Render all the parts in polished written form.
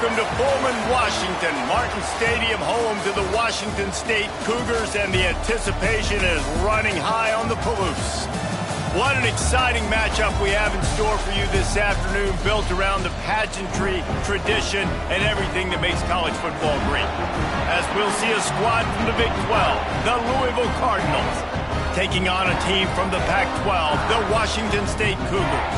welcome to Pullman, Washington. Martin Stadium, home to the Washington State Cougars, and the anticipation is running high on the Palouse. What an exciting matchup we have in store for you this afternoon, built around the pageantry, tradition, and everything that makes college football great. As we'll see a squad from the Big 12, the Louisville Cardinals, taking on a team from the Pac-12, the Washington State Cougars.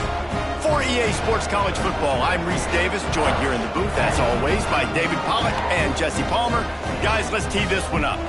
For EA Sports College Football, I'm Reese Davis, joined here in the booth, as always, by David Pollack and Jesse Palmer. Guys, let's tee this one up.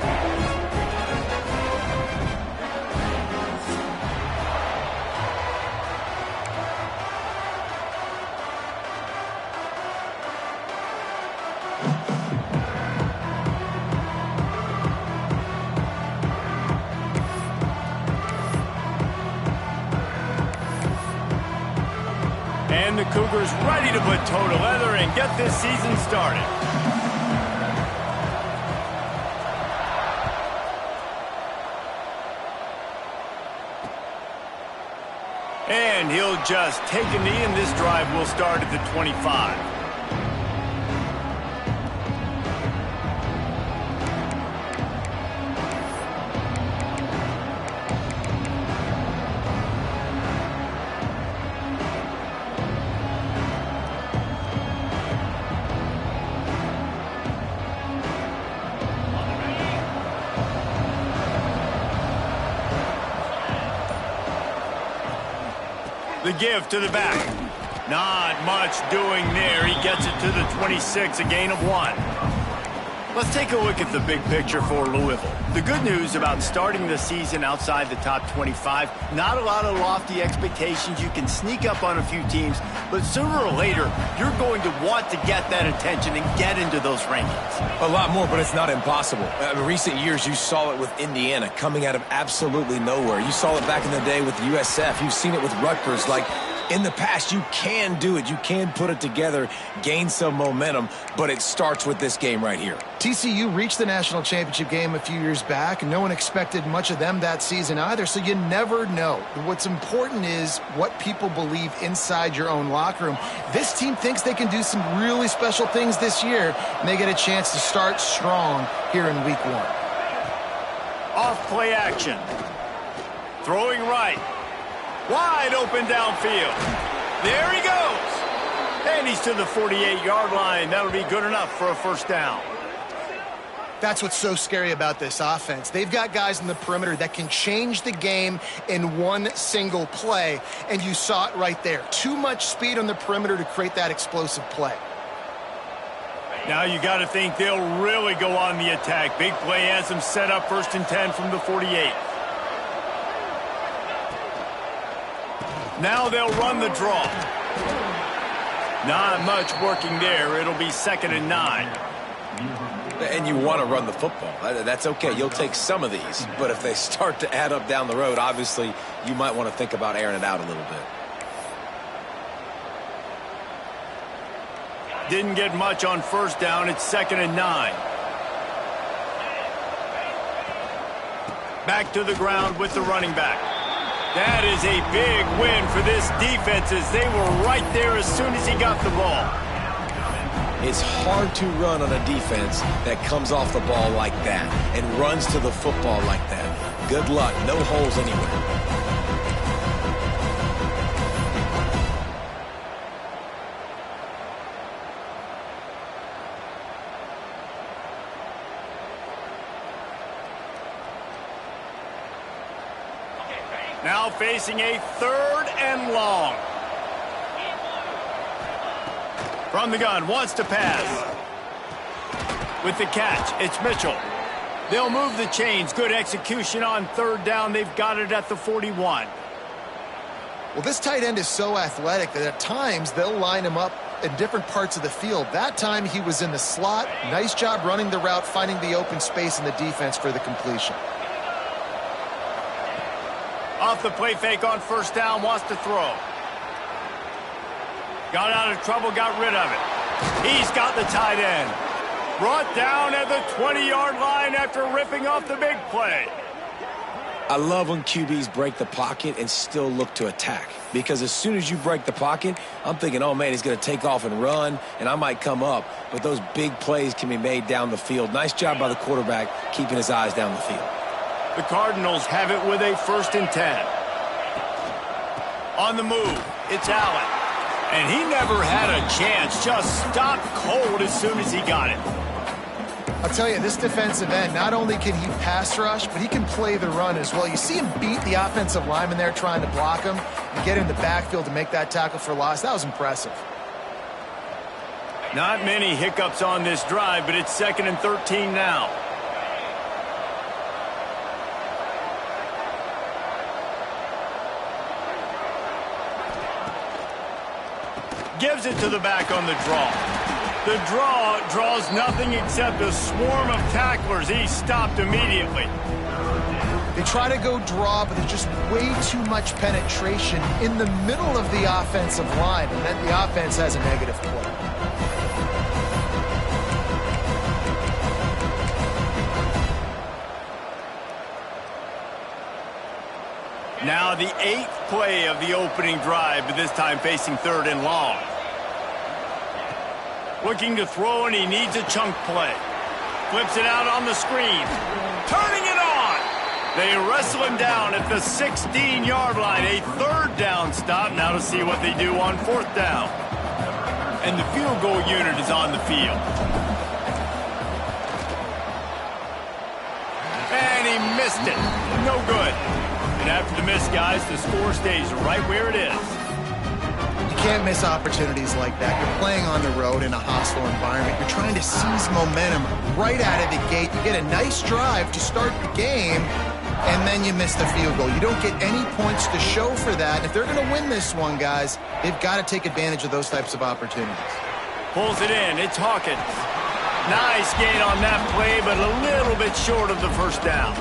And the Cougars ready to put toe to leather and get this season started. And he'll just take a knee, and this drive will start at the 25. The give to the back. Not much doing there. He gets it to the 26, a gain of 1. Let's take a look at the big picture for Louisville. The good news about starting the season outside the top 25, not a lot of lofty expectations. You can sneak up on a few teams, but sooner or later, you're going to want to get that attention and get into those rankings. A lot more, but it's not impossible. In recent years, you saw it with Indiana coming out of absolutely nowhere. You saw it back in the day with USF. You've seen it with Rutgers. Like, in the past, you can do it. You can put it together, gain some momentum, but it starts with this game right here. TCU reached the national championship game a few years back, and no one expected much of them that season either, so you never know. What's important is what people believe inside your own locker room. This team thinks they can do some really special things this year, and they get a chance to start strong here in week 1. Off play action. Throwing right. Wide open downfield. There he goes. And he's to the 48-yard line. That'll be good enough for a first down. That's what's so scary about this offense. They've got guys in the perimeter that can change the game in one single play, and you saw it right there. Too much speed on the perimeter to create that explosive play. Now you got to think they'll really go on the attack. Big play has them set up 1st and 10 from the 48. Now they'll run the draw. Not much working there. It'll be 2nd and 9. And you want to run the football. That's okay. You'll take some of these. But if they start to add up down the road, obviously you might want to think about airing it out a little bit. Didn't get much on 1st down. It's 2nd and 9. Back to the ground with the running back. That is a big win for this defense, as they were right there as soon as he got the ball. It's hard to run on a defense that comes off the ball like that and runs to the football like that. Good luck. No holes anywhere. Now facing a 3rd and long. From the gun, wants to pass. With the catch, it's Mitchell. They'll move the chains. Good execution on 3rd down. They've got it at the 41. Well, this tight end is so athletic that at times they'll line him up in different parts of the field. That time he was in the slot. Nice job running the route, finding the open space in the defense for the completion. Off the play fake on 1st down, wants to throw. Got out of trouble, got rid of it. He's got the tight end. Brought down at the 20-yard line after ripping off the big play. I love when QBs break the pocket and still look to attack. Because as soon as you break the pocket, I'm thinking, oh, man, he's going to take off and run, and I might come up. But those big plays can be made down the field. Nice job by the quarterback keeping his eyes down the field. The Cardinals have it with a 1st and 10. On the move, it's Allen. And he never had a chance. Just stopped cold as soon as he got it. I'll tell you, this defensive end, not only can he pass rush, but he can play the run as well. You see him beat the offensive lineman there trying to block him and get in the backfield to make that tackle for loss. That was impressive. Not many hiccups on this drive, but it's 2nd and 13 now. Gives it to the back on the draw. The draw draws nothing except a swarm of tacklers. He's stopped immediately. They try to go draw, but there's just way too much penetration in the middle of the offensive line, and then the offense has a negative play. Now the 8th play of the opening drive, but this time facing 3rd and long. Looking to throw, and he needs a chunk play. Flips it out on the screen. Turning it on. They wrestle him down at the 16-yard line. A 3rd down stop. Now to see what they do on 4th down. And the field goal unit is on the field. And he missed it. No good. And after the miss, guys, the score stays right where it is. You can't miss opportunities like that. You're playing on the road in a hostile environment. You're trying to seize momentum right out of the gate. You get a nice drive to start the game, and then you miss the field goal. You don't get any points to show for that. And if they're going to win this one, guys, they've got to take advantage of those types of opportunities. Pulls it in. It's Hawkins. Nice gain on that play, but a little bit short of the 1st down.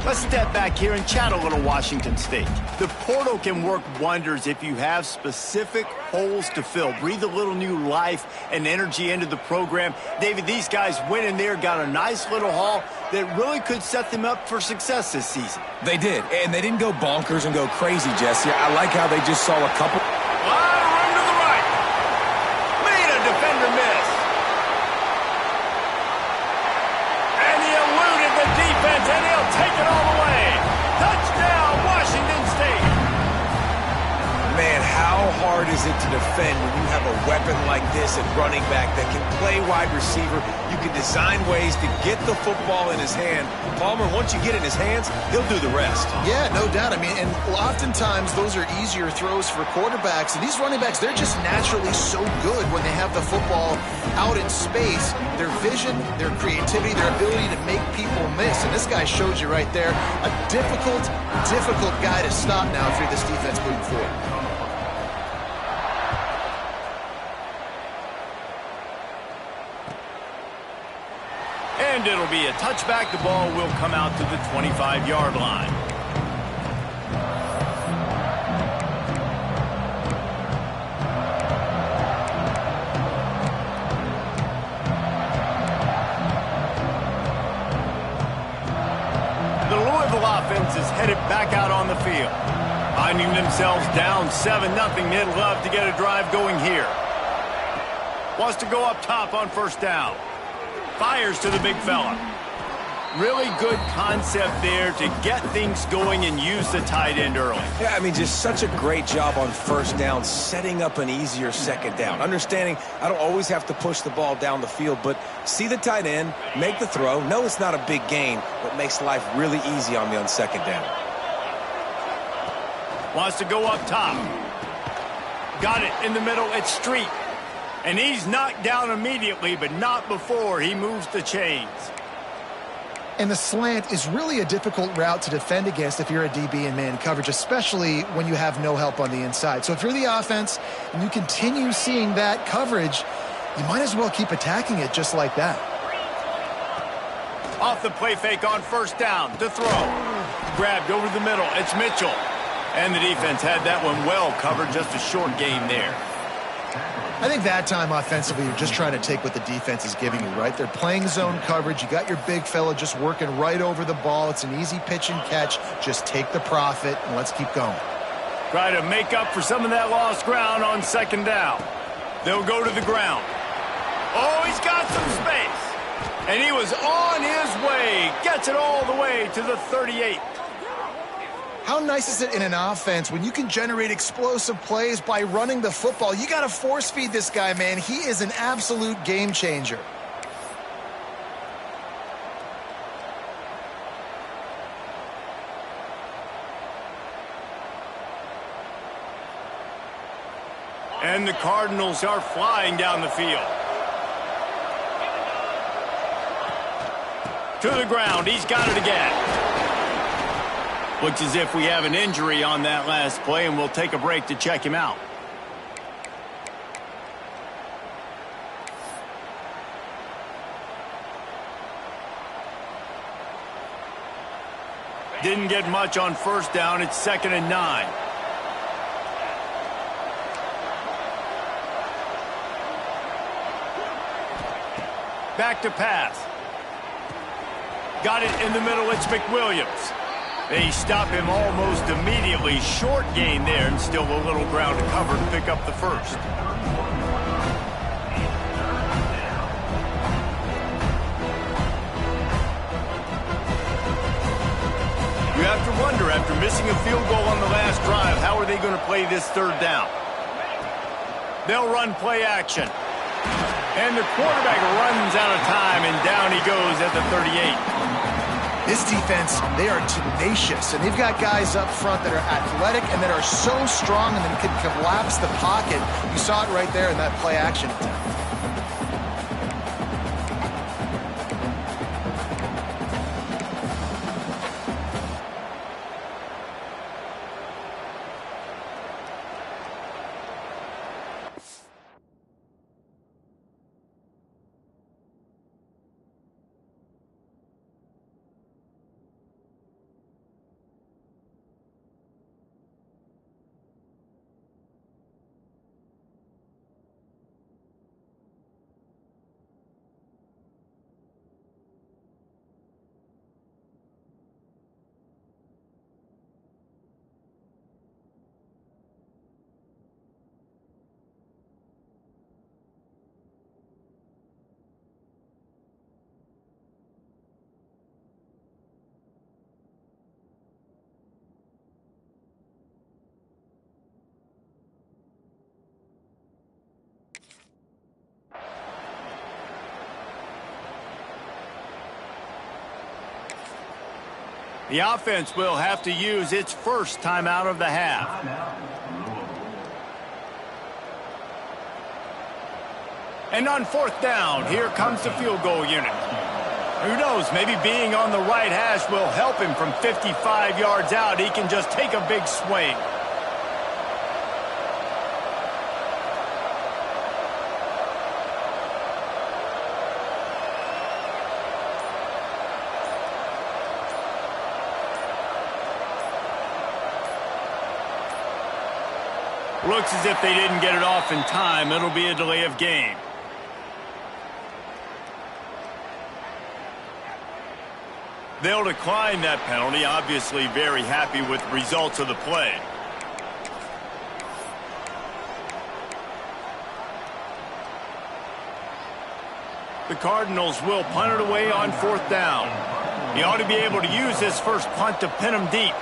Let's step back here and chat a little Washington State. The portal can work wonders if you have specific holes to fill. Breathe a little new life and energy into the program. David, these guys went in there, got a nice little haul that really could set them up for success this season. They did, and they didn't go bonkers and go crazy, Jesse. I like how they just saw a couple. Run to the right. Made a defender miss. And he eluded the defense, and he'll take it all the way. Touchdown, Washington State. Man, how hard is it to defend when you have a weapon like this at running back that can play wide receiver? You can design ways to get the football in his hand. Palmer, once you get it in his hands, he'll do the rest. Yeah, no doubt. I mean, and oftentimes those are easier throws for quarterbacks. And these running backs, they're just naturally so good when they have the football out in space. Their vision, their creativity, their ability to make people miss. And this guy shows you right there, a difficult guy to stop now if you're this defense moving forward. And it'll be a touchback. The ball will come out to the 25-yard line. The Louisville offense is headed back out on the field. Finding themselves down 7-0, they'd love to get a drive going here. Wants to go up top on 1st down. Fires to the big fella. Really good concept there to get things going and use the tight end early. Yeah, I mean, just such a great job on 1st down, setting up an easier 2nd down. Understanding I don't always have to push the ball down the field, but see the tight end, make the throw. No, it's not a big gain, but makes life really easy on me on 2nd down. Wants to go up top. Got it in the middle. It's Street. And he's knocked down immediately, but not before he moves the chains. And the slant is really a difficult route to defend against if you're a DB in man coverage, especially when you have no help on the inside. So if you're the offense and you continue seeing that coverage, you might as well keep attacking it just like that. Off the play fake on 1st down to throw. Grabbed over the middle. It's Mitchell. And the defense had that one well covered. Just a short gain there. I think that time offensively, you're just trying to take what the defense is giving you, right? They're playing zone coverage. You got your big fella just working right over the ball. It's an easy pitch and catch. Just take the profit and let's keep going. Try to make up for some of that lost ground on second down. They'll go to the ground. Oh, he's got some space. And he was on his way. Gets it all the way to the 38. How nice is it in an offense when you can generate explosive plays by running the football? You got to force feed this guy, man. He is an absolute game changer. And the Cardinals are flying down the field. To the ground. He's got it again. Looks as if we have an injury on that last play, and we'll take a break to check him out. Didn't get much on first down. It's 2nd and 9. Back to pass. Got it in the middle. It's McWilliams. They stop him almost immediately. Short gain there, and still a little ground to cover to pick up the first. You have to wonder, after missing a field goal on the last drive, how are they going to play this third down? They'll run play action. And the quarterback runs out of time, and down he goes at the 38. This defense, they are tenacious, and they've got guys up front that are athletic and that are so strong and then can collapse the pocket. You saw it right there in that play action attempt. The offense will have to use its first timeout of the half. And on 4th down, here comes the field goal unit. Who knows, maybe being on the right hash will help him from 55 yards out. He can just take a big swing. Looks as if they didn't get it off in time. It'll be a delay of game. They'll decline that penalty. Obviously very happy with the results of the play. The Cardinals will punt it away on 4th down. He ought to be able to use this first punt to pin him deep.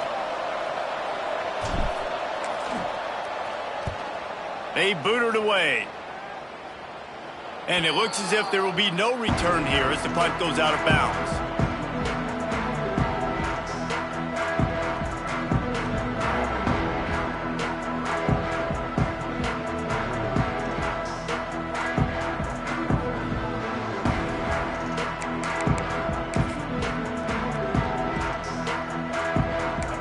They boot it away. And it looks as if there will be no return here as the punt goes out of bounds.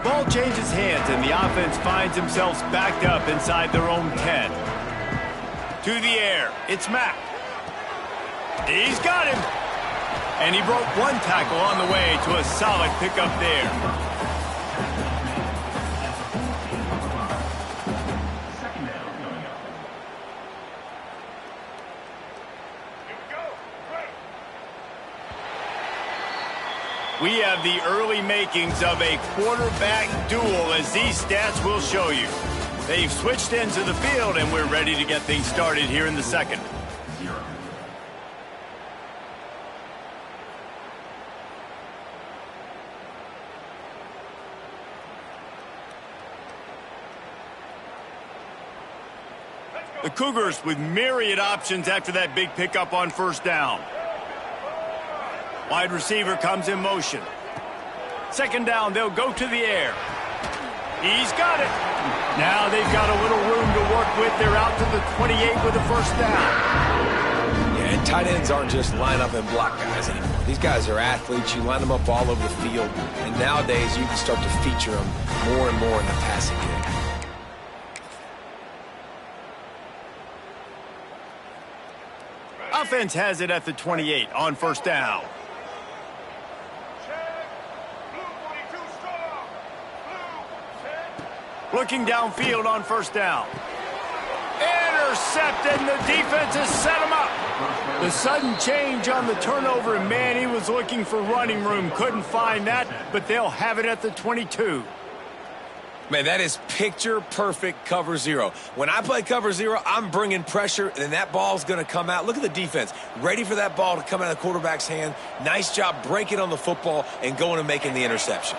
Ball changes hands, and the offense finds themselves backed up inside their own 10. To the air, it's Mack. He's got him. And he broke one tackle on the way to a solid pickup there. We have the early makings of a quarterback duel, as these stats will show you. They've switched into the field, and we're ready to get things started here in the second. The Cougars with myriad options after that big pickup on first down. Wide receiver comes in motion. Second down, they'll go to the air. He's got it. Now they've got a little room to work with. They're out to the 28 with the first down. Yeah, and tight ends aren't just line up and block guys anymore. These guys are athletes. You line them up all over the field. And nowadays, you can start to feature them more and more in the passing game. Offense has it at the 28 on first down. Looking downfield on first down. Intercepted, and the defense has set him up. The sudden change on the turnover, and man, he was looking for running room. Couldn't find that, but they'll have it at the 22. Man, that is picture-perfect cover zero. When I play cover zero, I'm bringing pressure, and that ball's going to come out. Look at the defense. Ready for that ball to come out of the quarterback's hand. Nice job breaking on the football and going and making the interception.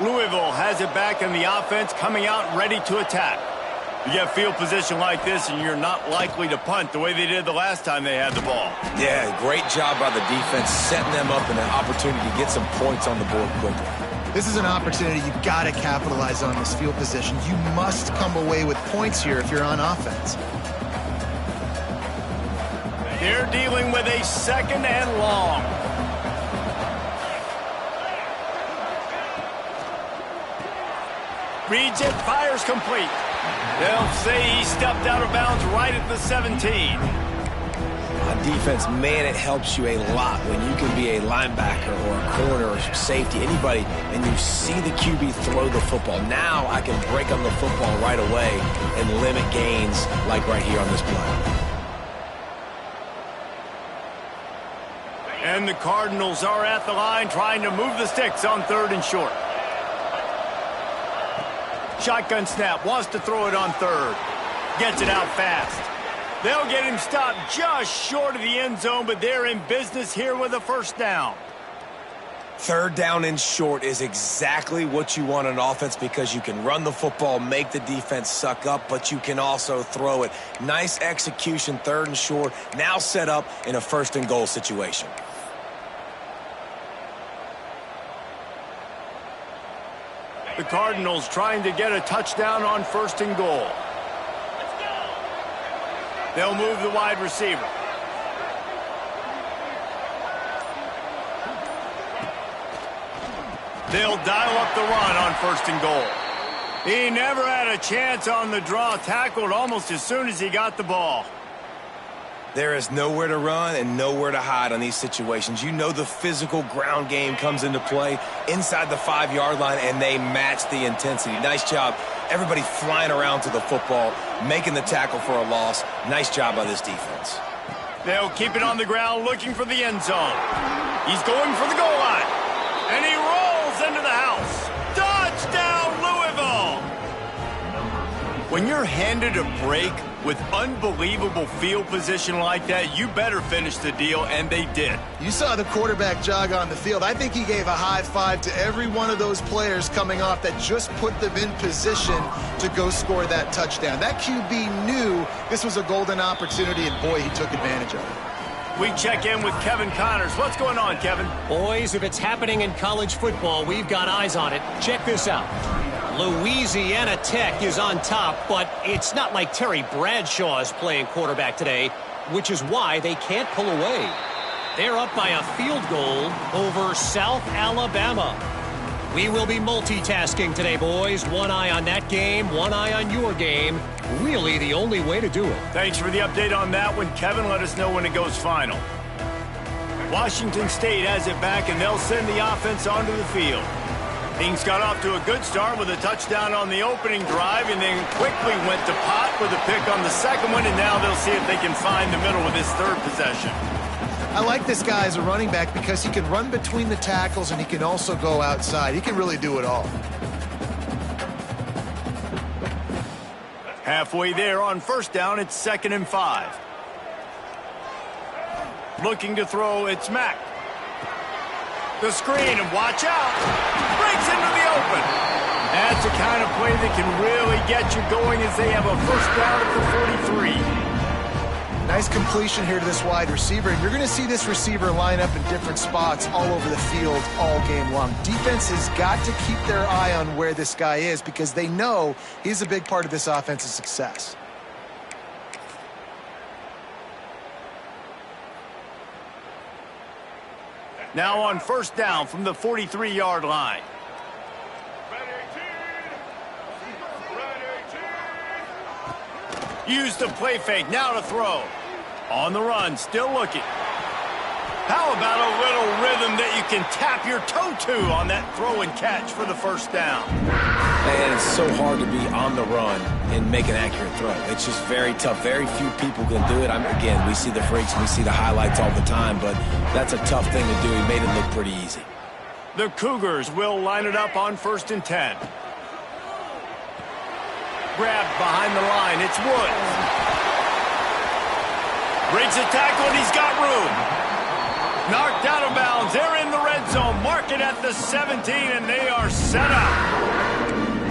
Louisville has it back in the offense, coming out ready to attack. You get field position like this, and you're not likely to punt the way they did the last time they had the ball. Yeah, great job by the defense, setting them up in an opportunity to get some points on the board quickly. This is an opportunity you've got to capitalize on this field position. You must come away with points here if you're on offense. They're dealing with a second and long. Reads it, fires complete. They'll say he stepped out of bounds right at the 17. On defense, man, it helps you a lot when you can be a linebacker or a corner or safety, anybody, and you see the QB throw the football. Now I can break on the football right away and limit gains like right here on this play. And the Cardinals are at the line trying to move the sticks on third and short. Shotgun snap, wants to throw it on third. Gets it out fast. They'll get him stopped just short of the end zone, but they're in business here with a first down. Third down and short is exactly what you want on offense because you can run the football, make the defense suck up, but you can also throw it. Nice execution, third and short, now set up in a first and goal situation. The Cardinals trying to get a touchdown on first and goal. They'll move the wide receiver. They'll dial up the run on first and goal. He never had a chance on the draw, tackled almost as soon as he got the ball. There is nowhere to run and nowhere to hide on these situations. You know the physical ground game comes into play inside the 5-yard line, and they match the intensity. Nice job. Everybody flying around to the football, making the tackle for a loss. Nice job by this defense. They'll keep it on the ground, looking for the end zone. He's going for the goal line, and he rolls into the house. Touchdown, Louisville! When you're handed a break with unbelievable field position like that, you better finish the deal, and they did. You saw the quarterback jog on the field. I think he gave a high five to every one of those players coming off that just put them in position to go score that touchdown. That QB knew this was a golden opportunity, and boy, he took advantage of it. We check in with Kevin Connors. What's going on, Kevin? Boys, if it's happening in college football, we've got eyes on it. Check this out. Louisiana Tech is on top, but it's not like Terry Bradshaw is playing quarterback today, which is why they can't pull away. They're up by a field goal over South Alabama. We will be multitasking today, boys. One eye on that game, one eye on your game. Really the only way to do it. Thanks for the update on that one, Kevin. Let us know when it goes final. Washington State has it back, and they'll send the offense onto the field. Things got off to a good start with a touchdown on the opening drive, and then quickly went to pot with a pick on the second one, and now they'll see if they can find the middle with this third possession. I like this guy as a running back because he can run between the tackles and he can also go outside. He can really do it all. Halfway there on first down, it's 2nd and 5. Looking to throw, it's Mack. The screen, and watch out. Breaks into the open. That's the kind of play that can really get you going as they have a first down at the 43. Nice completion here to this wide receiver. And you're going to see this receiver line up in different spots all over the field all game long. Defense has got to keep their eye on where this guy is because they know he's a big part of this offense's success. Now on first down from the 43-yard line. Use the play fake, now to throw. On the run, still looking. How about a little rhythm that you can tap your toe to on that throw and catch for the first down? And it's so hard to be on the run and make an accurate throw. It's just very tough. Very few people can do it. Again, we see the freaks, we see the highlights all the time, but that's a tough thing to do. He made it look pretty easy. The Cougars will line it up on 1st and 10. Grabbed behind the line, it's Woods. Breaks a tackle and he's got room. Knocked out of bounds, they're in the red zone. Mark it at the 17 and they are set up.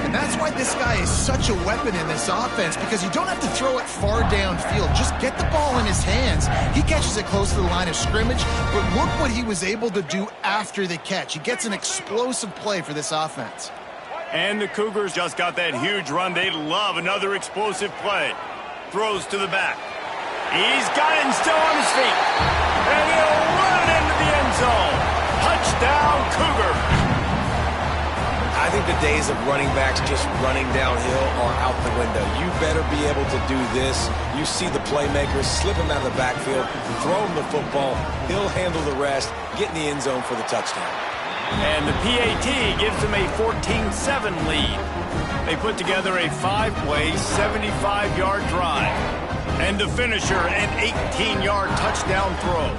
And that's why this guy is such a weapon in this offense because you don't have to throw it far downfield. Just get the ball in his hands. He catches it close to the line of scrimmage, but look what he was able to do after the catch. He gets an explosive play for this offense. And the Cougars just got that huge run. They love another explosive play. Throws to the back. He's got it and still on his feet. And he'll run it into the end zone. Touchdown, Cougar. I think the days of running backs just running downhill are out the window. You better be able to do this. You see the playmakers, slip him out of the backfield, throw him the football. He'll handle the rest, get in the end zone for the touchdown. And the PAT gives them a 14-7 lead. They put together a 5-play, 75-yard drive. And the finisher, an 18-yard touchdown throw.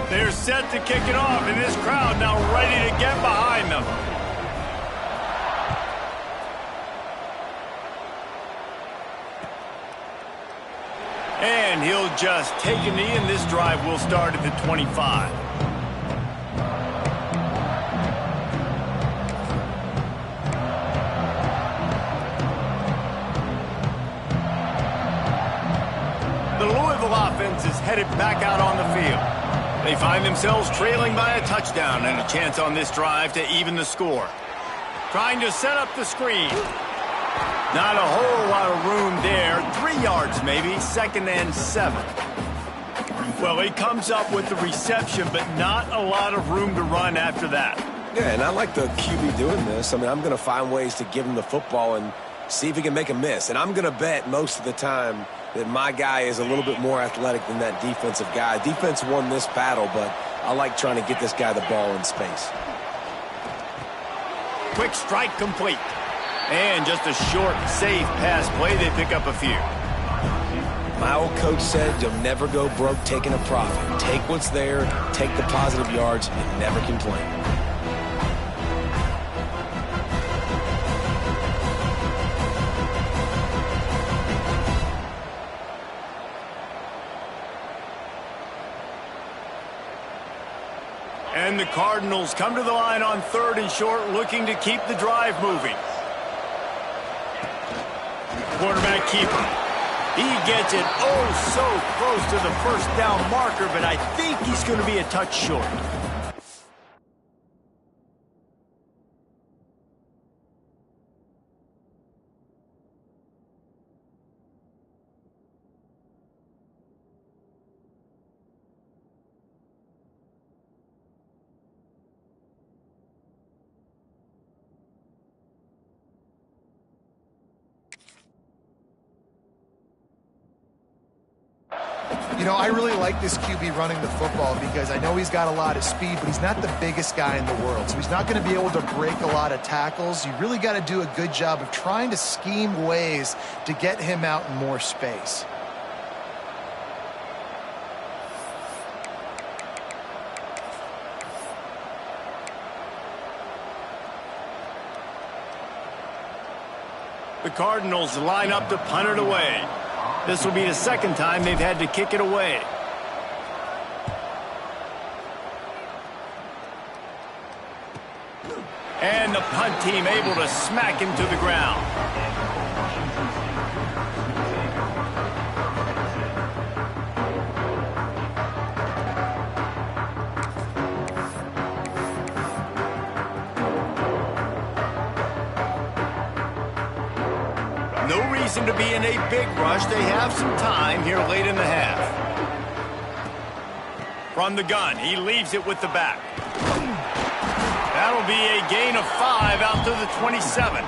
They're set to kick it off, and this crowd now ready to get behind them. And he'll just take a knee, and this drive will start at the 25. The Louisville offense is headed back out on the field. They find themselves trailing by a touchdown and a chance on this drive to even the score. Trying to set up the screen. Not a whole lot of room there. 3 yards maybe, 2nd and 7. Well, he comes up with the reception, but not a lot of room to run after that. Yeah, and I like the QB doing this. I mean, I'm going to find ways to give him the football and see if he can make a miss. And I'm going to bet most of the time that my guy is a little bit more athletic than that defensive guy. Defense won this battle, but I like trying to get this guy the ball in space. Quick strike complete. And just a short, safe pass play. They pick up a few. My old coach said you'll never go broke taking a profit. Take what's there, take the positive yards, and never complain. And the Cardinals come to the line on 3rd and short, looking to keep the drive moving. Quarterback keeper. He gets it oh so close to the first down marker, but I think he's going to be a touch short. You know, I really like this QB running the football because I know he's got a lot of speed, but he's not the biggest guy in the world. So he's not going to be able to break a lot of tackles. You really got to do a good job of trying to scheme ways to get him out in more space. The Cardinals line up to punt it away. This will be the second time they've had to kick it away. And the punt team able to smack him to the ground. No reason to be in a big rush. They have some time here late in the half. From the gun, he leaves it with the back. That'll be a gain of 5 out to the 27.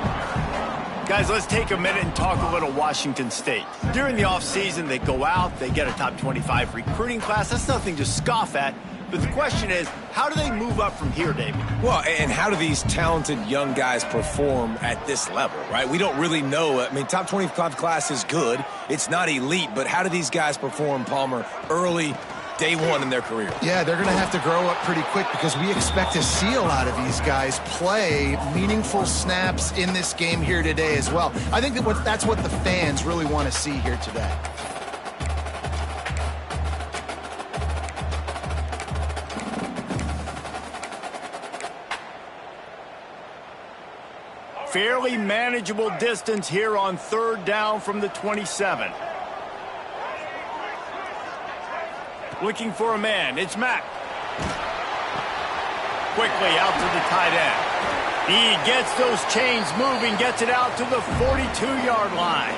Guys, let's take a minute and talk a little Washington State. During the offseason, they go out, they get a top 25 recruiting class. That's nothing to scoff at. But the question is, how do they move up from here, David? Well, and how do these talented young guys perform at this level, right? We don't really know. I mean, top 25 class is good. It's not elite, but how do these guys perform, Palmer, early, day one in their career? Yeah, they're going to have to grow up pretty quick because we expect to see a lot of these guys play meaningful snaps in this game here today as well. I think that's what the fans really want to see here today. Fairly manageable distance here on 3rd down from the 27. Looking for a man. It's Mack. Quickly out to the tight end. He gets those chains moving, gets it out to the 42-yard line.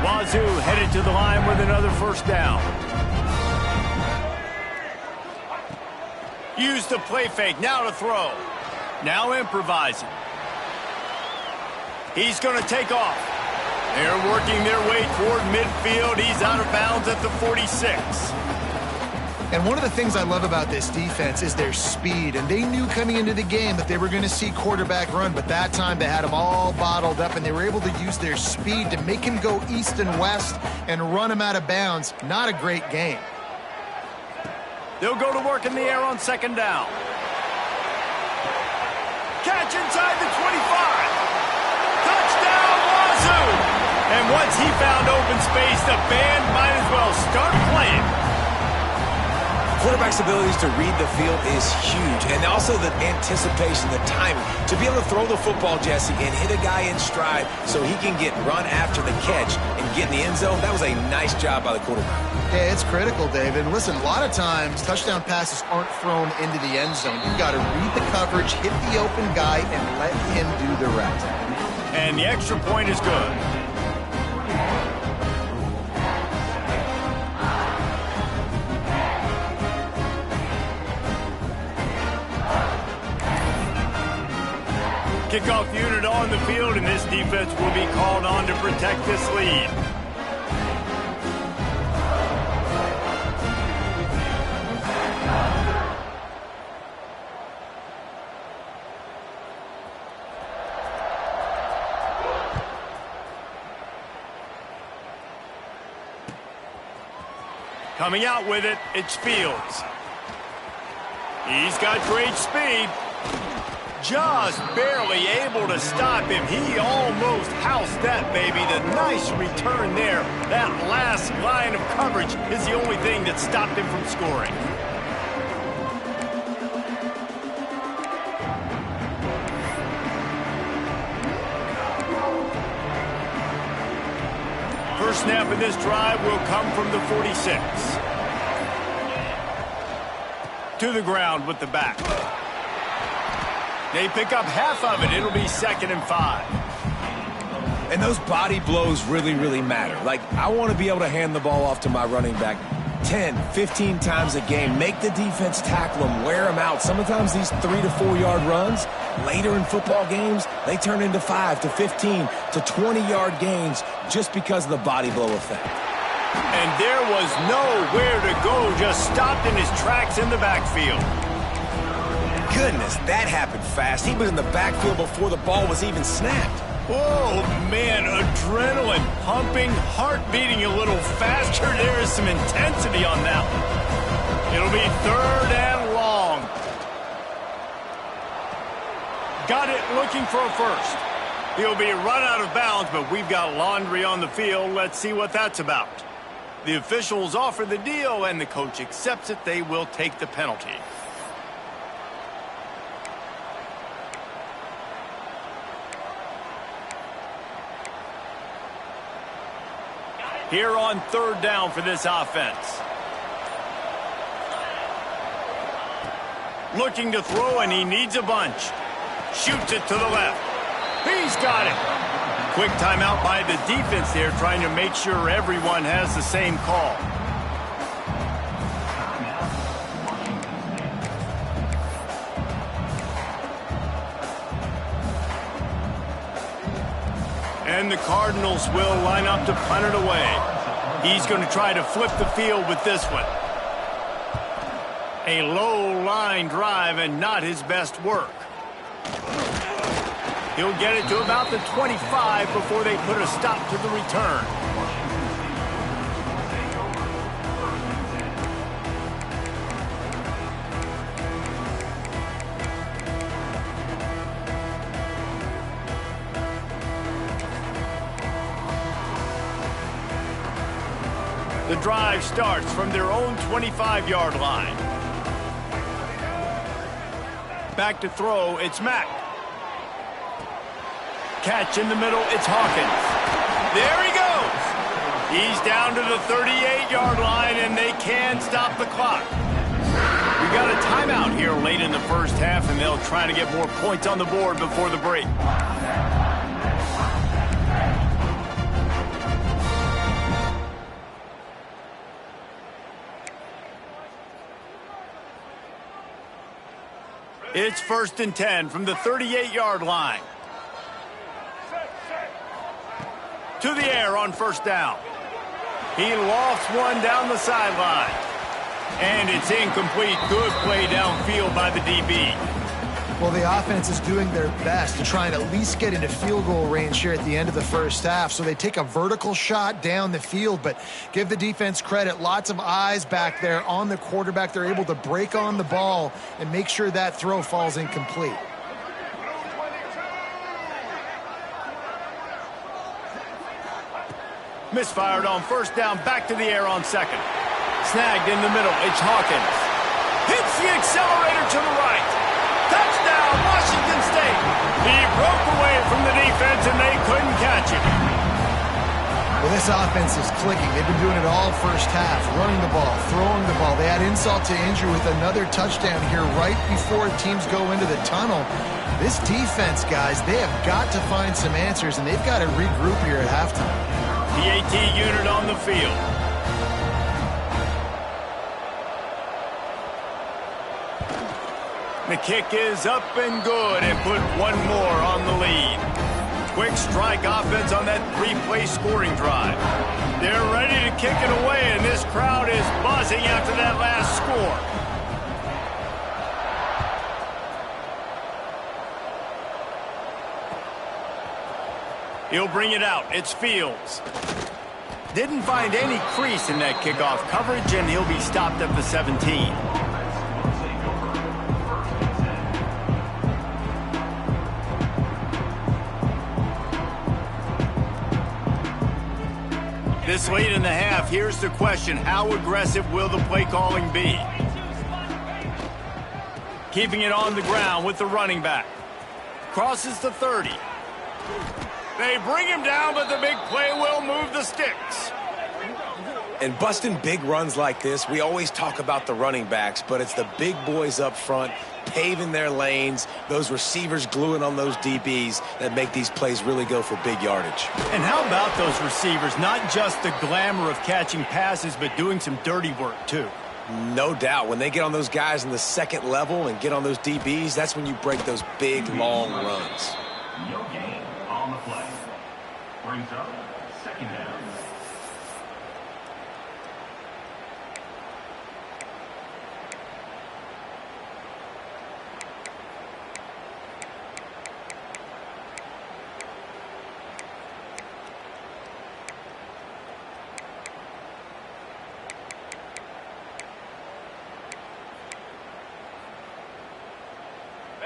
Wazoo headed to the line with another 1st down. Use the play fake, now to throw. Now improvising. He's going to take off. They're working their way toward midfield. He's out of bounds at the 46. And one of the things I love about this defense is their speed. And they knew coming into the game that they were going to see quarterback run, but that time they had him all bottled up, and they were able to use their speed to make him go east and west and run him out of bounds. Not a great game. They'll go to work in the air on 2nd down. Catch inside the 25. Touchdown, Wazoo! And once he found open space, the band might as well start playing. Quarterback's abilities to read the field is huge, and also the anticipation, the timing. To be able to throw the football, Jesse, and hit a guy in stride so he can get run after the catch and get in the end zone, that was a nice job by the quarterback. Yeah, it's critical, David. And listen, a lot of times touchdown passes aren't thrown into the end zone. You've got to read the coverage, hit the open guy, and let him do the rest. And the extra point is good. Kickoff unit on the field, and this defense will be called on to protect this lead. Coming out with it, it's Fields. He's got great speed. Just barely able to stop him. He almost housed that baby. The nice return there. That last line of coverage is the only thing that stopped him from scoring. First snap of this drive will come from the 46. To the ground with the back. They pick up half of it. It'll be 2nd and 5. And those body blows really, really matter. Like, I want to be able to hand the ball off to my running back 10, 15 times a game. Make the defense tackle them, wear them out. Sometimes these 3 to 4 yard runs, later in football games, they turn into 5 to 15 to 20-yard gains just because of the body blow effect. And there was nowhere to go, just stopped in his tracks in the backfield. Goodness, that happened fast. He was in the backfield before the ball was even snapped. Oh, man, adrenaline pumping, heart beating a little faster. There is some intensity on that one. It'll be 3rd and long. Got it, looking for a first. He'll be run out of bounds, but we've got laundry on the field. Let's see what that's about. The officials offer the deal, and the coach accepts it. They will take the penalty. Here on 3rd down for this offense. Looking to throw, and he needs a bunch. Shoots it to the left. He's got it. Quick timeout by the defense there, trying to make sure everyone has the same call. And the Cardinals will line up to punt it away. He's going to try to flip the field with this one. A low line drive and not his best work. He'll get it to about the 25 before they put a stop to the return. The drive starts from their own 25-yard line. Back to throw, it's Mack. Catch in the middle, it's Hawkins. There he goes. He's down to the 38-yard line, and they can stop the clock. We got a timeout here late in the first half, and they'll try to get more points on the board before the break. It's 1st and 10 from the 38-yard line. To the air on 1st down. He lofts one down the sideline. And it's incomplete. Good play downfield by the DB. Well, the offense is doing their best to try and at least get into field goal range here at the end of the first half. So they take a vertical shot down the field, but give the defense credit. Lots of eyes back there on the quarterback. They're able to break on the ball and make sure that throw falls incomplete. Misfired on 1st down, back to the air on 2nd. Snagged in the middle, it's Hawkins. Hits the accelerator to the right. Touchdown, Washington State. He broke away from the defense, and they couldn't catch him. Well, this offense is clicking. They've been doing it all first half, running the ball, throwing the ball. They add insult to injury with another touchdown here right before teams go into the tunnel. This defense, guys, they have got to find some answers, and they've got to regroup here at halftime. The AT unit on the field. The kick is up and good, and put one more on the lead. Quick strike offense on that 3-play scoring drive. They're ready to kick it away, and this crowd is buzzing after that last score. He'll bring it out. It's Fields. Didn't find any crease in that kickoff coverage, and he'll be stopped at the 17. This late in the half, here's the question. How aggressive will the play calling be? Keeping it on the ground with the running back. Crosses the 30. They bring him down, but the big play will move the sticks. And busting big runs like this, we always talk about the running backs, but it's the big boys up front paving their lanes, those receivers gluing on those DBs that make these plays really go for big yardage. And how about those receivers? Not just the glamour of catching passes, but doing some dirty work too. No doubt. When they get on those guys in the second level and get on those DBs, that's when you break those big, long runs. No gain on the play. Brings up second down.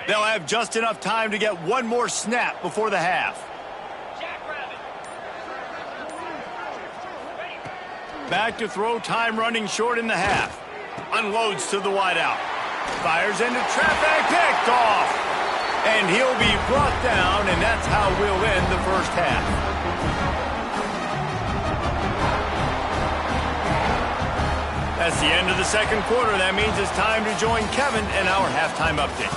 They'll have just enough time to get one more snap before the half. Back to throw, time running short in the half. Unloads to the wideout. Fires into traffic, picked off. And he'll be brought down, and that's how we'll end the first half. That's the end of the second quarter. That means it's time to join Kevin in our halftime update.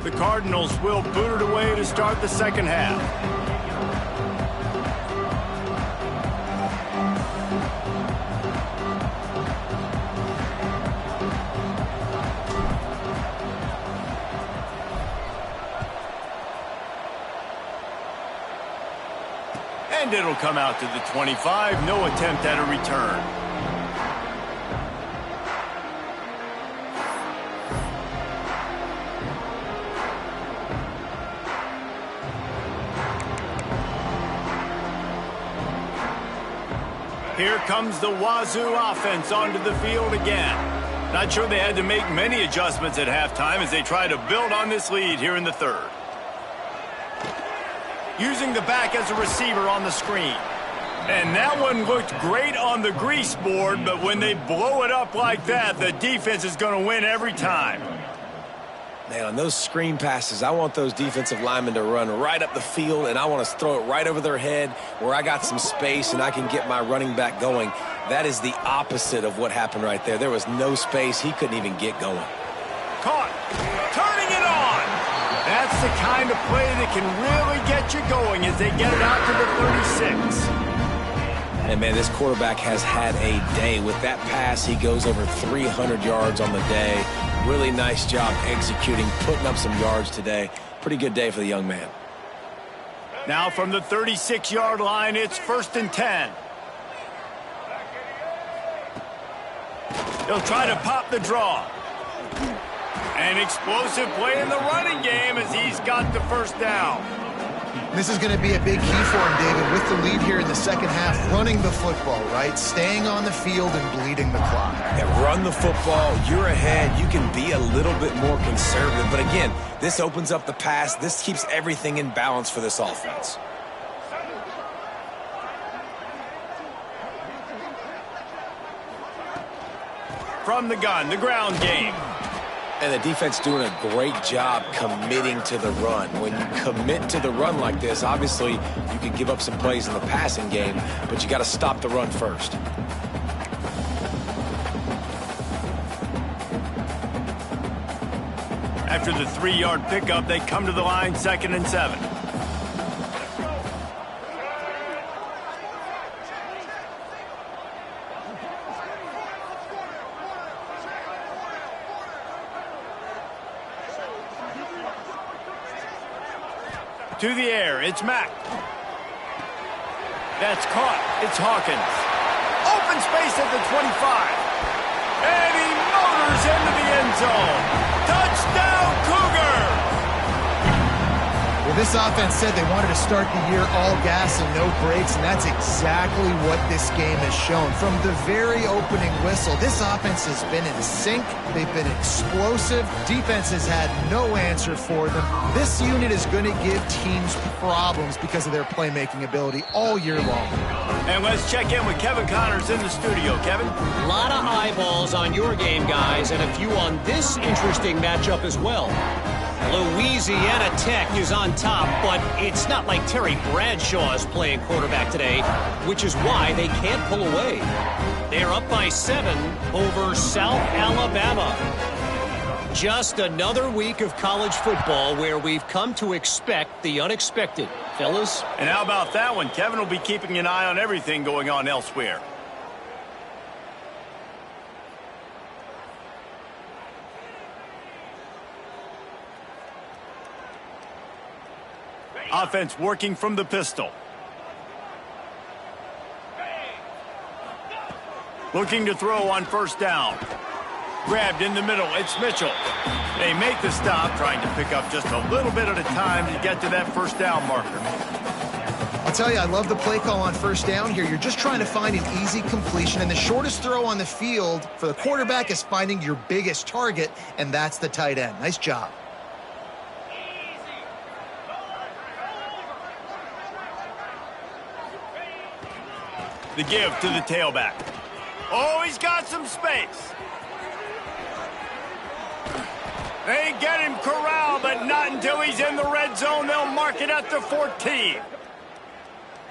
The Cardinals will boot it away to start the second half. And it'll come out to the 25. No attempt at a return. Here comes the Wazoo offense onto the field again. Not sure they had to make many adjustments at halftime as they try to build on this lead here in the third. Using the back as a receiver on the screen. And that one looked great on the grease board, but when they blow it up like that, the defense is going to win every time. Man, on those screen passes, I want those defensive linemen to run right up the field, and I want to throw it right over their head where I got some space and I can get my running back going. That is the opposite of what happened right there. There was no space. He couldn't even get going. Caught. Turning it on. That's the kind of play that can really get you going as they get it out to the 36. And, man, this quarterback has had a day. With that pass, he goes over 300 yards on the day. Really nice job executing, putting up some yards today. Pretty good day for the young man. Now from the 36-yard line, it's 1st and 10. They'll try to pop the draw. An explosive play in the running game as he's got the first down. This is going to be a big key for him, David, with the lead here in the second half, running the football, right? Staying on the field and bleeding the clock. Yeah, run the football. You're ahead. You can be a little bit more conservative. But, again, this opens up the pass. This keeps everything in balance for this offense. From the gun, the ground game. And the defense doing a great job committing to the run. When you commit to the run like this, obviously you can give up some plays in the passing game, but you got to stop the run first. After the 3-yard pickup, they come to the line, 2nd and 7. To the air, it's Mack. That's caught. It's Hawkins. Open space at the 25. And he motors into the end zone. Touchdown, Cougar! Well, This offense said they wanted to start the year all gas and no brakes, and that's exactly what this game has shown. From the very opening whistle, this offense has been in sync. They've been explosive. Defense has had no answer for them. This unit is going to give teams problems because of their playmaking ability all year long. And let's check in with Kevin Connors in the studio. Kevin? A lot of eyeballs on your game, guys, and a few on this interesting matchup as well. Louisiana Tech is on top, but it's not like Terry Bradshaw is playing quarterback today, which is why they can't pull away. They're up by 7 over South Alabama. Just another week of college football where we've come to expect the unexpected. Fellas? And how about that one? Kevin will be keeping an eye on everything going on elsewhere. Offense working from the pistol. Looking to throw on first down. Grabbed in the middle. It's Mitchell. They make the stop, trying to pick up just a little bit at a time to get to that first down marker. I'll tell you, I love the play call on first down here. You're just trying to find an easy completion, and the shortest throw on the field for the quarterback is finding your biggest target, and that's the tight end. Nice job. The give to the tailback. Oh, he's got some space. They get him corralled, but not until he's in the red zone. They'll mark it at the 14.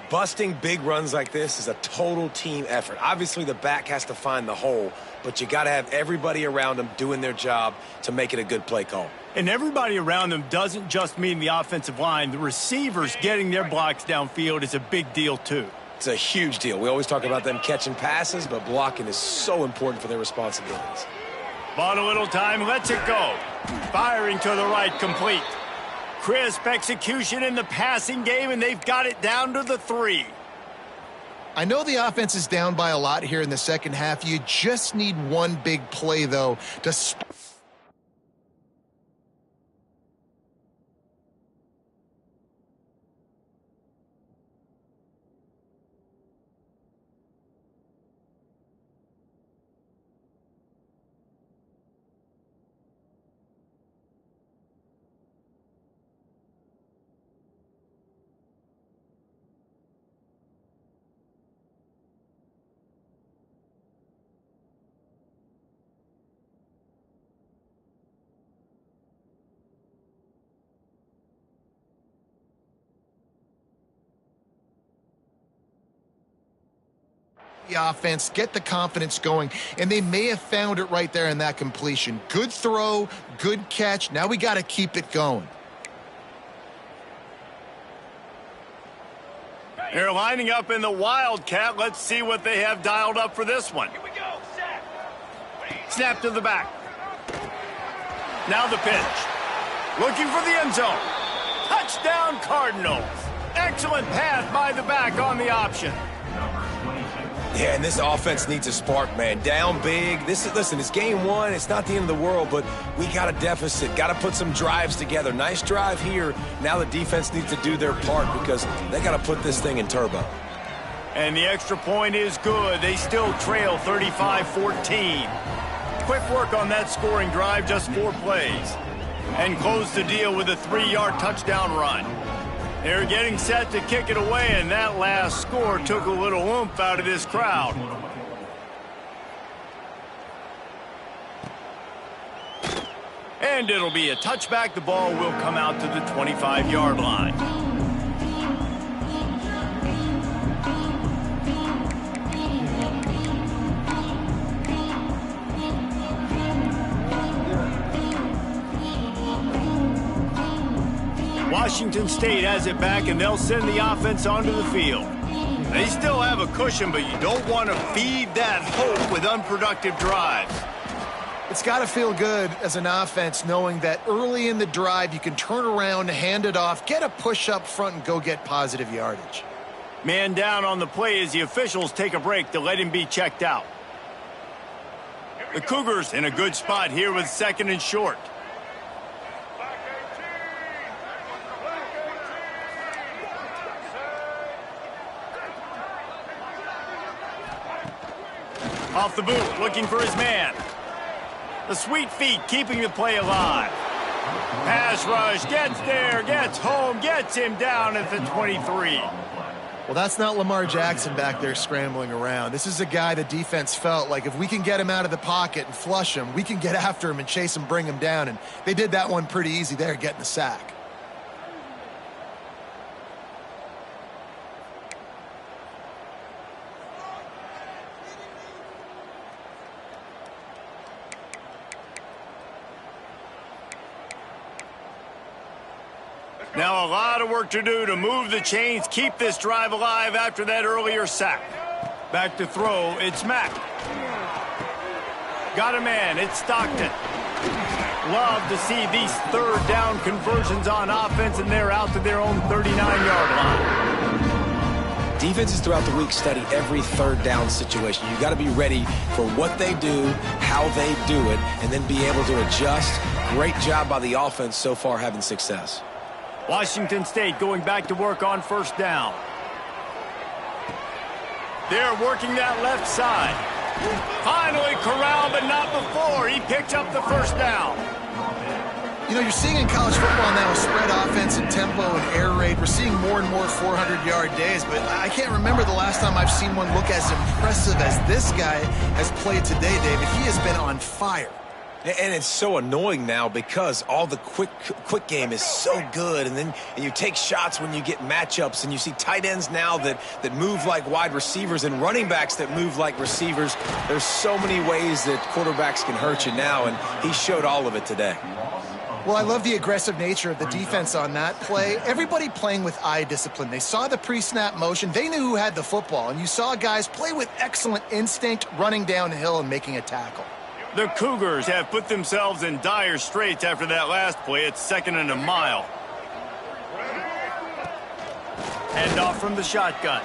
Busting big runs like this is a total team effort. Obviously, the back has to find the hole, but you got to have everybody around them doing their job to make it a good play call. And everybody around them doesn't just mean the offensive line. The receivers getting their blocks downfield is a big deal, too. It's a huge deal. We always talk about them catching passes, but blocking is so important for their responsibilities. Bought a little time, lets it go. Firing to the right, complete. Crisp execution in the passing game, and they've got it down to the 3. I know the offense is down by a lot here in the second half. You just need one big play, though, to the offense, get the confidence going, and they may have found it right there in that completion. Good throw, good catch. Now we got to keep it going. They're lining up in the Wildcat. Let's see what they have dialed up for this one. Here we go. Snap to the back. Now the pitch. Looking for the end zone. Touchdown Cardinals. Excellent pass by the back on the option. Yeah, and this offense needs a spark, man. Down big. Listen, it's game 1. It's not the end of the world, but we got a deficit. Got to put some drives together. Nice drive here. Now the defense needs to do their part because they got to put this thing in turbo. And the extra point is good. They still trail 35-14. Quick work on that scoring drive, just 4 plays. And close the deal with a 3-yard touchdown run. They're getting set to kick it away, and that last score took a little oomph out of this crowd. And it'll be a touchback. The ball will come out to the 25-yard line. Washington State has it back, and they'll send the offense onto the field. They still have a cushion, but you don't want to feed that hope with unproductive drives. It's got to feel good as an offense knowing that early in the drive you can turn around, hand it off, get a push up front, and go get positive yardage. Man down on the play as the officials take a break to let him be checked out. The Cougars in a good spot here with 2nd and short. Off the boot, looking for his man. The sweet feet keeping the play alive. Pass rush, gets there, gets home, gets him down at the 23. Well, that's not Lamar Jackson back there scrambling around. This is a guy the defense felt like if we can get him out of the pocket and flush him, we can get after him and chase him, bring him down. And they did that one pretty easy there, getting the sack. Now a lot of work to do to move the chains, keep this drive alive after that earlier sack. Back to throw, it's Mack. Got a man, it's Stockton. Love to see these third down conversions on offense, and they're out to their own 39-yard line. Defenses throughout the week study every third down situation. You got to be ready for what they do, how they do it, and then be able to adjust. Great job by the offense so far having success. Washington State going back to work on first down. They're working that left side. Finally corralled, but not before. He picked up the first down. You know, you're seeing in college football now a spread offense and tempo and air raid. We're seeing more and more 400-yard days, but I can't remember the last time I've seen one look as impressive as this guy has played today, David. He has been on fire. And it's so annoying now because all the quick game is so good, and then you take shots when you get matchups, and you see tight ends now that move like wide receivers and running backs that move like receivers. There's so many ways that quarterbacks can hurt you now, and he showed all of it today. Well, I love the aggressive nature of the defense on that play. Everybody playing with eye discipline. They saw the pre-snap motion. They knew who had the football, and you saw guys play with excellent instinct, running downhill and making a tackle. The Cougars have put themselves in dire straits after that last play. It's 2nd and a mile. Hand off from the shotgun.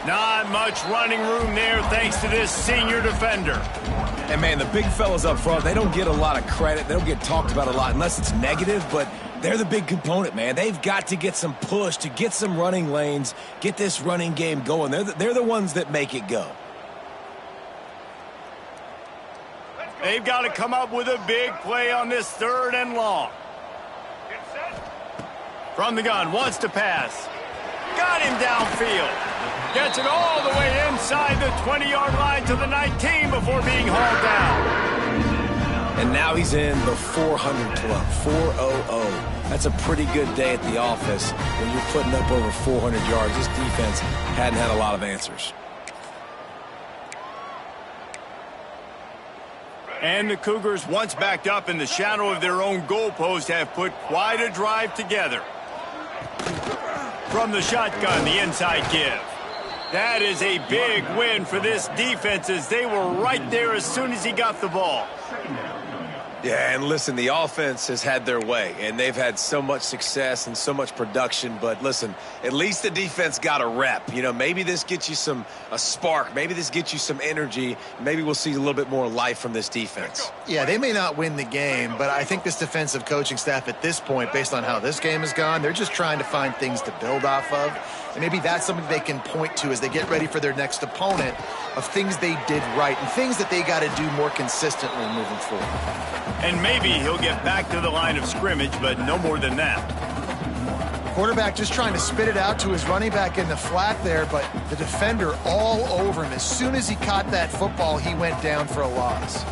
Not much running room there thanks to this senior defender. And, man, the big fellas up front, they don't get a lot of credit. They don't get talked about a lot unless it's negative, but they're the big component, man. They've got to get some push to get some running lanes, get this running game going. They're the ones that make it go. They've got to come up with a big play on this 3rd and long. From the gun, wants to pass. Got him downfield. Gets it all the way inside the 20-yard line to the 19 before being hauled down. And now he's in the 400 club, 400. That's a pretty good day at the office when you're putting up over 400 yards. This defense hadn't had a lot of answers. And the Cougars, once backed up in the shadow of their own goalpost, have put quite a drive together. From the shotgun, the inside give. That is a big win for this defense as they were right there as soon as he got the ball. Yeah, and listen, the offense has had their way, and they've had so much success and so much production. But listen, at least the defense got a rep. You know, maybe this gets you a spark. Maybe this gets you some energy. Maybe we'll see a little bit more life from this defense. Yeah, they may not win the game, but I think this defensive coaching staff at this point, based on how this game has gone, they're just trying to find things to build off of. And maybe that's something they can point to as they get ready for their next opponent of things they did right and things that they got to do more consistently moving forward. And maybe he'll get back to the line of scrimmage, but no more than that. Quarterback just trying to spit it out to his running back in the flat there, but the defender all over him. As soon as he caught that football, he went down for a loss.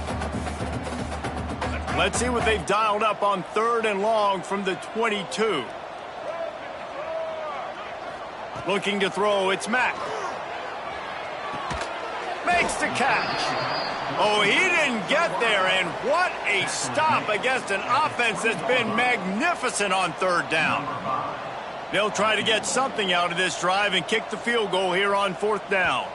Let's see what they've dialed up on 3rd and long from the 22. Looking to throw, it's Mack. Makes the catch. Oh, he didn't get there, and what a stop against an offense that's been magnificent on 3rd down. They'll try to get something out of this drive and kick the field goal here on 4th down.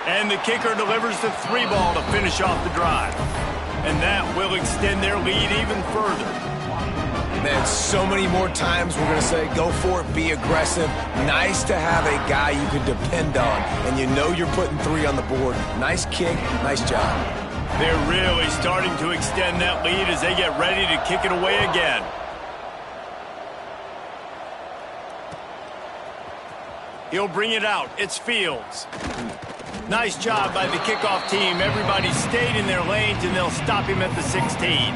And the kicker delivers the 3-ball to finish off the drive. And that will extend their lead even further. Man, so many more times we're going to say, go for it, be aggressive. Nice to have a guy you can depend on, and you know you're putting 3 on the board. Nice kick, nice job. They're really starting to extend that lead as they get ready to kick it away again. He'll bring it out. It's Fields. Nice job by the kickoff team. Everybody stayed in their lanes, and they'll stop him at the 16.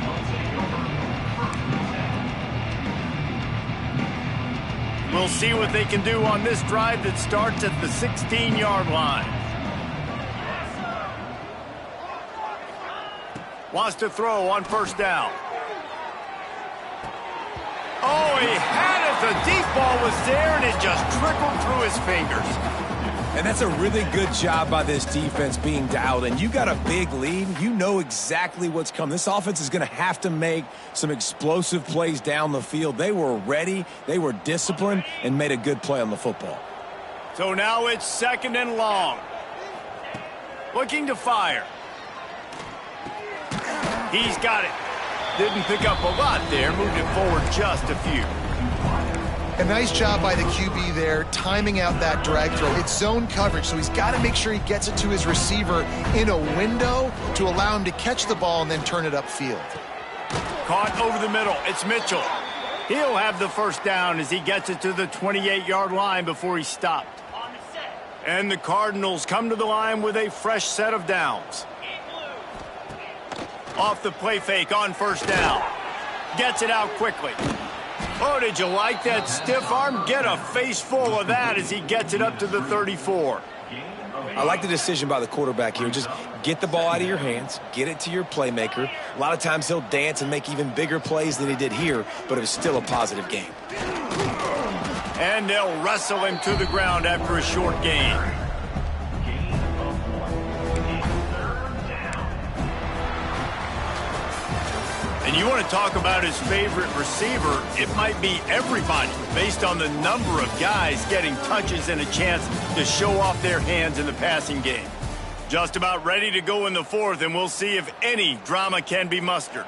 We'll see what they can do on this drive that starts at the 16-yard line. Wants to throw on first down. Oh, he had it. The deep ball was there, and it just trickled through his fingers. And that's a really good job by this defense being dialed in. You got a big lead. You know exactly what's coming. This offense is going to have to make some explosive plays down the field. They were ready, they were disciplined, and made a good play on the football. So now it's 2nd and long. Looking to fire. He's got it. Didn't pick up a lot there. Moved it forward just a few. A nice job by the QB there, timing out that drag throw. It's zone coverage, so he's got to make sure he gets it to his receiver in a window to allow him to catch the ball and then turn it upfield. Caught over the middle. It's Mitchell. He'll have the first down as he gets it to the 28-yard line before he stopped. And the Cardinals come to the line with a fresh set of downs. Off the play fake on first down. Gets it out quickly. Oh, did you like that stiff arm? Get a face full of that as he gets it up to the 34. I like the decision by the quarterback here. Just get the ball out of your hands, get it to your playmaker. A lot of times he'll dance and make even bigger plays than he did here, but it was still a positive game. And they'll wrestle him to the ground after a short gain. And you want to talk about his favorite receiver, it might be everybody based on the number of guys getting touches and a chance to show off their hands in the passing game. Just about ready to go in the 4th, and we'll see if any drama can be mustered.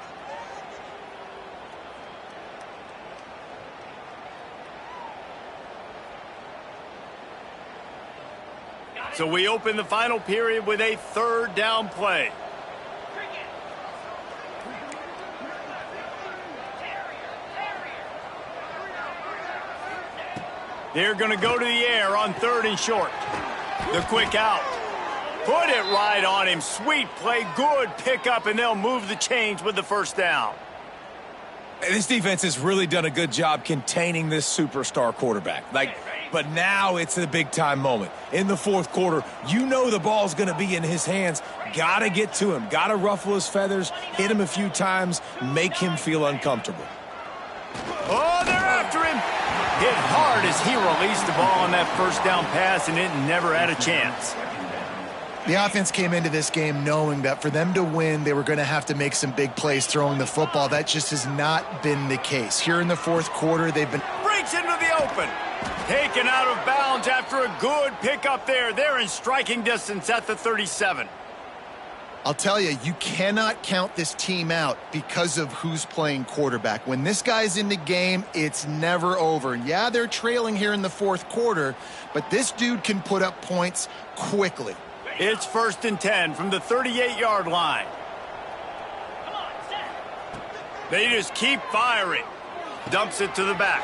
So we open the final period with a 3rd down play. They're going to go to the air on 3rd and short. The quick out. Put it right on him. Sweet play. Good pickup, and they'll move the chains with the first down. This defense has really done a good job containing this superstar quarterback. But now it's a big-time moment. In the 4th quarter, you know the ball's going to be in his hands. Got to get to him. Got to ruffle his feathers, hit him a few times, make him feel uncomfortable. Oh, they're after him. Hit hard as he released the ball on that first down pass, and it never had a chance. The offense came into this game knowing that for them to win, they were going to have to make some big plays throwing the football. That just has not been the case. Here in the 4th quarter, they've been... Breaks into the open. Taken out of bounds after a good pickup there. They're in striking distance at the 37. I'll tell you, you cannot count this team out because of who's playing quarterback. When this guy's in the game, it's never over. Yeah, they're trailing here in the 4th quarter, but this dude can put up points quickly. It's 1st and 10 from the 38-yard line. They just keep firing. Dumps it to the back.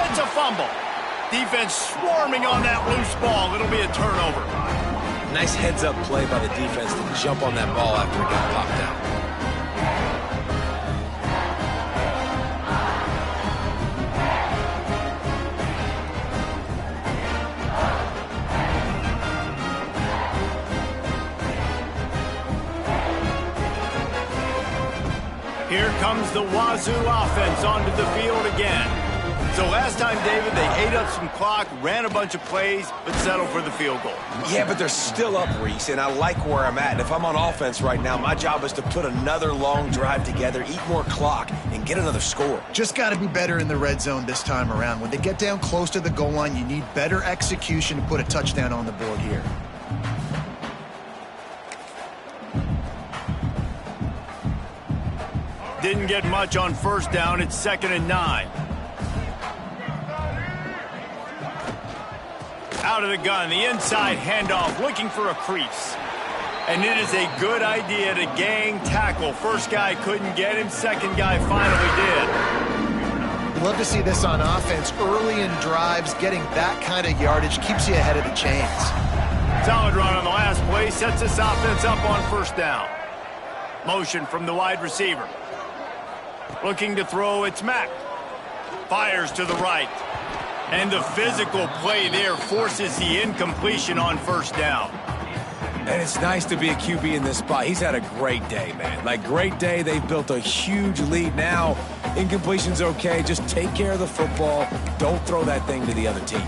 It's a fumble. Defense swarming on that loose ball. It'll be a turnover. Nice heads-up play by the defense to jump on that ball after it got popped out. Here comes the Wazoo offense onto the field again. So last time, David, they ate up some clock, ran a bunch of plays, but settled for the field goal. Yeah, but they're still up, Reese, and I like where I'm at. And if I'm on offense right now, my job is to put another long drive together, eat more clock, and get another score. Just got to be better in the red zone this time around. When they get down close to the goal line, you need better execution to put a touchdown on the board here. Didn't get much on first down. It's 2nd and 9. Out of the gun, the inside handoff, looking for a crease. And it is a good idea to gang tackle. First guy couldn't get him, second guy finally did. love to see this on offense. Early in drives, getting that kind of yardage keeps you ahead of the chains. Solid run on the last play. Sets this offense up on first down. Motion from the wide receiver. Looking to throw, it's Mack. Fires to the right. And the physical play there forces the incompletion on first down. And it's nice to be a QB in this spot. He's had a great day, man. Like, great day. They've built a huge lead now. Incompletion's okay. Just take care of the football. Don't throw that thing to the other team.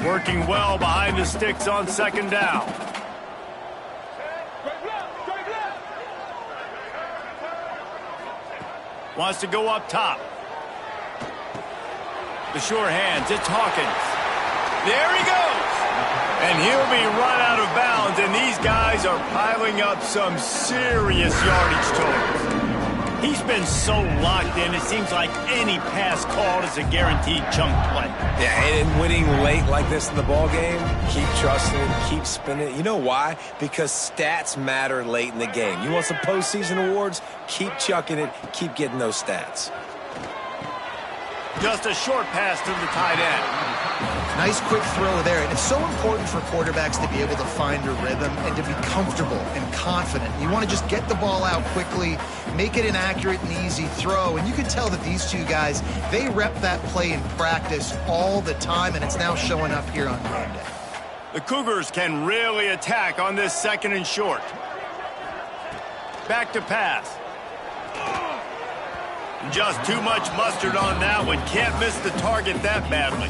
Working well behind the sticks on second down. Wants to go up top. The sure hands, it's Hawkins. There he goes. And he'll be run out of bounds, and these guys are piling up some serious yardage totals. He's been so locked in, it seems like any pass called is a guaranteed chunk play. Yeah, and winning late like this in the ball game, keep trusting, keep spinning. You know why? Because stats matter late in the game. You want some postseason awards? Keep chucking it, keep getting those stats. Just a short pass to the tight end. Nice quick throw there. And it's so important for quarterbacks to be able to find a rhythm and to be comfortable and confident. You want to just get the ball out quickly, make it an accurate and easy throw. And you can tell that these two guys, they rep that play in practice all the time, and it's now showing up here on game day. The Cougars can really attack on this second and short. Back to pass. Just too much mustard on that one. Can't miss the target that badly.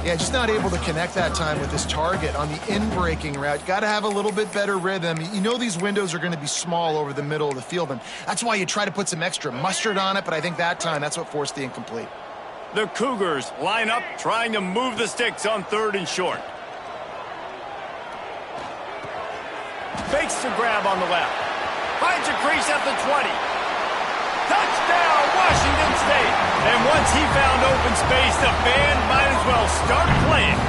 Yeah, just not able to connect that time with his target on the in-breaking route. Got to have a little bit better rhythm. You know these windows are going to be small over the middle of the field, and that's why you try to put some extra mustard on it, but I think that time that's what forced the incomplete. The Cougars line up trying to move the sticks on third and short. Fakes the grab on the left. Finds a crease at the 20. Touchdown, Washington State. And once he found open space, the band might as well start playing.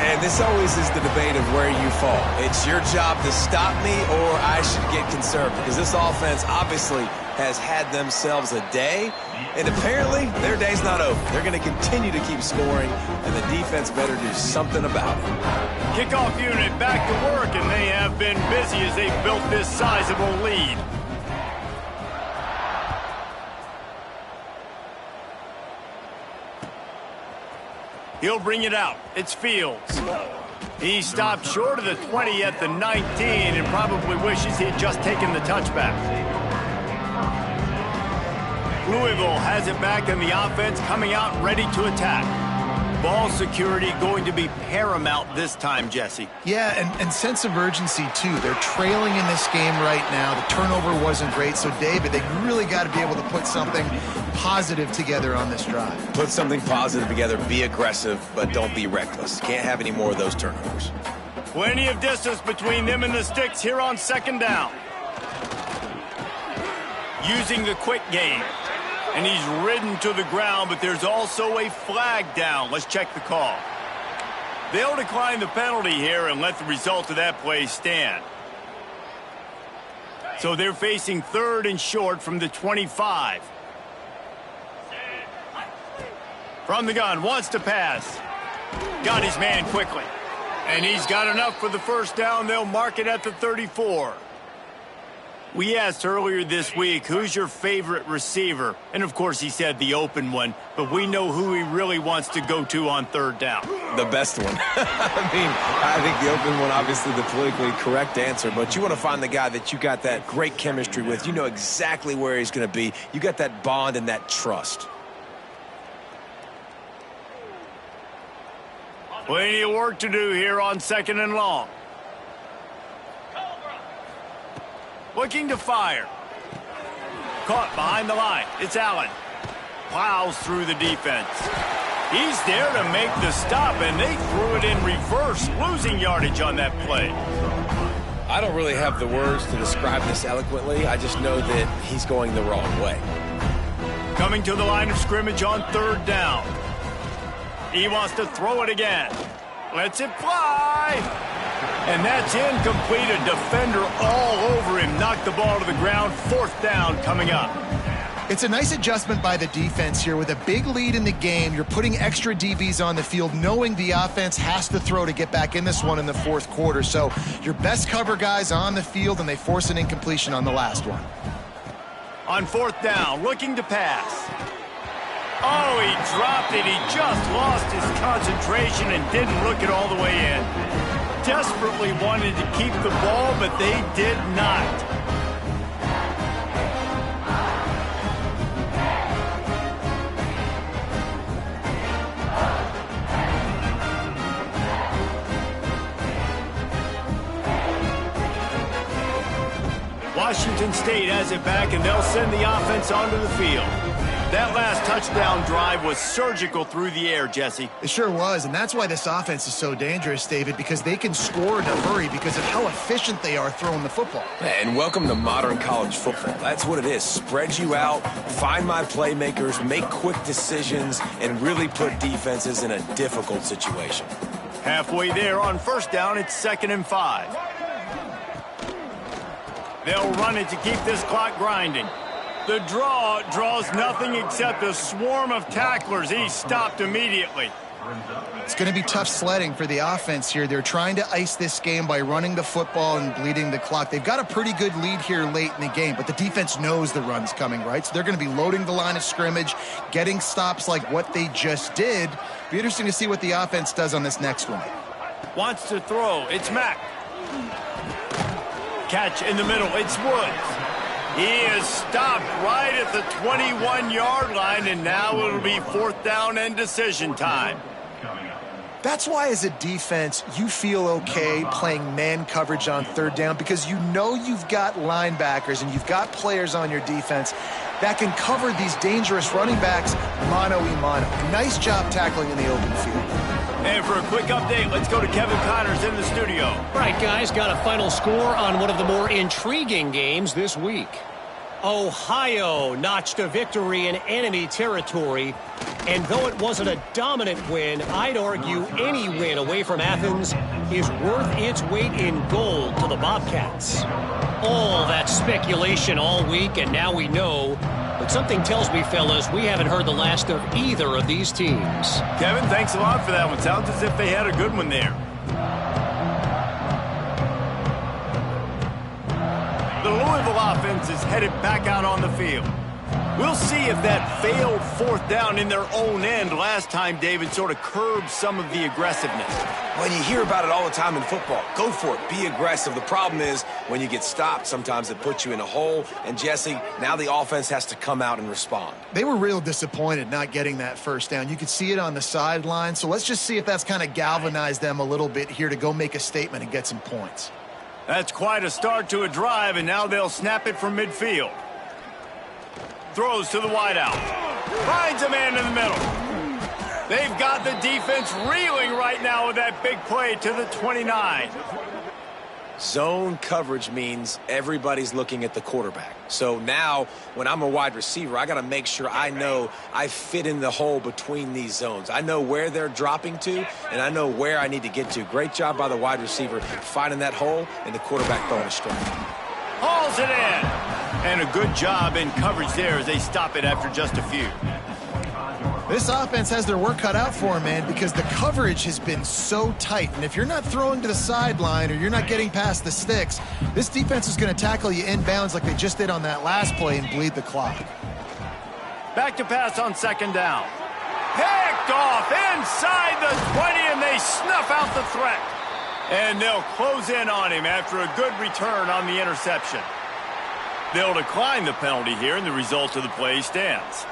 And this always is the debate of where you fall. It's your job to stop me, or I should get conserved, because this offense obviously has had themselves a day, and apparently their day's not over. They're going to continue to keep scoring, and the defense better do something about it. Kickoff unit back to work, and they have been busy as they've built this sizable lead. He'll bring it out. It's Fields. He stopped short of the 20 at the 19 and probably wishes he had just taken the touchback. Louisville has it back in the offense, coming out ready to attack. Ball security going to be paramount this time, Jesse. Yeah, and sense of urgency, too. They're trailing in this game right now. The turnover wasn't great, so, David, they really got to be able to put something positive together on this drive. Put something positive together, be aggressive, but don't be reckless. Can't have any more of those turnovers. Plenty of distance between them and the sticks here on second down. Using the quick game. And he's ridden to the ground, but there's also a flag down. Let's check the call. They'll decline the penalty here and let the result of that play stand. So they're facing third and short from the 25. From the gun, wants to pass. Got his man quickly. And he's got enough for the first down. They'll mark it at the 34. We asked earlier this week, who's your favorite receiver? And, of course, he said the open one, but we know who he really wants to go to on third down. The best one. I think the open one, obviously the politically correct answer, but you want to find the guy that you got that great chemistry with. You know exactly where he's going to be. You got that bond and that trust. Plenty of work to do here on second and long. Looking to fire. Caught behind the line. It's Allen. Plows through the defense. He's there to make the stop, and they threw it in reverse, losing yardage on that play. I don't really have the words to describe this eloquently. I just know that he's going the wrong way. Coming to the line of scrimmage on third down. He wants to throw it again. Lets it fly. And that's incomplete. A defender all over him. Knocked the ball to the ground. Fourth down coming up. It's a nice adjustment by the defense here. With a big lead in the game, you're putting extra DBs on the field, knowing the offense has to throw to get back in this one in the fourth quarter. So your best cover guys on the field, and they force an incompletion on the last one. On fourth down, looking to pass. Oh, he dropped it. He just lost his concentration and didn't look it all the way in. Desperately wanted to keep the ball, but they did not. Washington State has it back, and they'll send the offense onto the field. That last touchdown drive was surgical through the air, Jesse. It sure was, and that's why this offense is so dangerous, David, because they can score in a hurry because of how efficient they are throwing the football. And welcome to modern college football. That's what it is. Spread you out, find my playmakers, make quick decisions, and really put defenses in a difficult situation. Halfway there on first down, it's 2nd and 5. They'll run it to keep this clock grinding. The draw draws nothing except a swarm of tacklers. He's stopped immediately. It's going to be tough sledding for the offense here. They're trying to ice this game by running the football and bleeding the clock. They've got a pretty good lead here late in the game, but the defense knows the run's coming, right? So they're going to be loading the line of scrimmage, getting stops like what they just did. Be interesting to see what the offense does on this next one. Wants to throw. It's Mack. Catch in the middle. It's Woods. He is stopped right at the 21-yard line, and now it'll be 4th down and decision time. That's why, as a defense, you feel okay playing man coverage on 3rd down, because you know you've got linebackers and you've got players on your defense that can cover these dangerous running backs mano-a-mano. Nice job tackling in the open field. And for a quick update, let's go to Kevin Connors in the studio. All right, guys, got a final score on one of the more intriguing games this week. Ohio notched a victory in enemy territory, and though it wasn't a dominant win, I'd argue any win away from Athens is worth its weight in gold to the Bobcats. All that speculation all week, and now we know. But something tells me, fellas, we haven't heard the last of either of these teams. Kevin, thanks a lot for that one. Sounds as if they had a good one there. The Louisville offense is headed back out on the field. We'll see if that failed 4th down in their own end last time, David, sort of curbed some of the aggressiveness. Well, you hear about it all the time in football. Go for it. Be aggressive. The problem is when you get stopped, sometimes it puts you in a hole. And, Jesse, now the offense has to come out and respond. They were real disappointed not getting that 1st down. You could see it on the sideline. So let's just see if that's kind of galvanized them a little bit here to go make a statement and get some points. That's quite a start to a drive, and now they'll snap it from midfield. Throws to the wideout. Finds a man in the middle. They've got the defense reeling right now with that big play to the 29. Zone coverage means everybody's looking at the quarterback. So now, when I'm a wide receiver, I got to make sure I know I fit in the hole between these zones. I know where they're dropping to, and I know where I need to get to. Great job by the wide receiver finding that hole, and the quarterback throwing a strike. Hauls it in. And a good job in coverage there as they stop it after just a few. This offense has their work cut out for them, man, because the coverage has been so tight. And if you're not throwing to the sideline or you're not getting past the sticks, this defense is going to tackle you inbounds like they just did on that last play and bleed the clock. Back to pass on 2nd down. Picked off inside the 20, and they snuff out the threat. And they'll close in on him after a good return on the interception. They'll decline the penalty here, and the result of the play stands.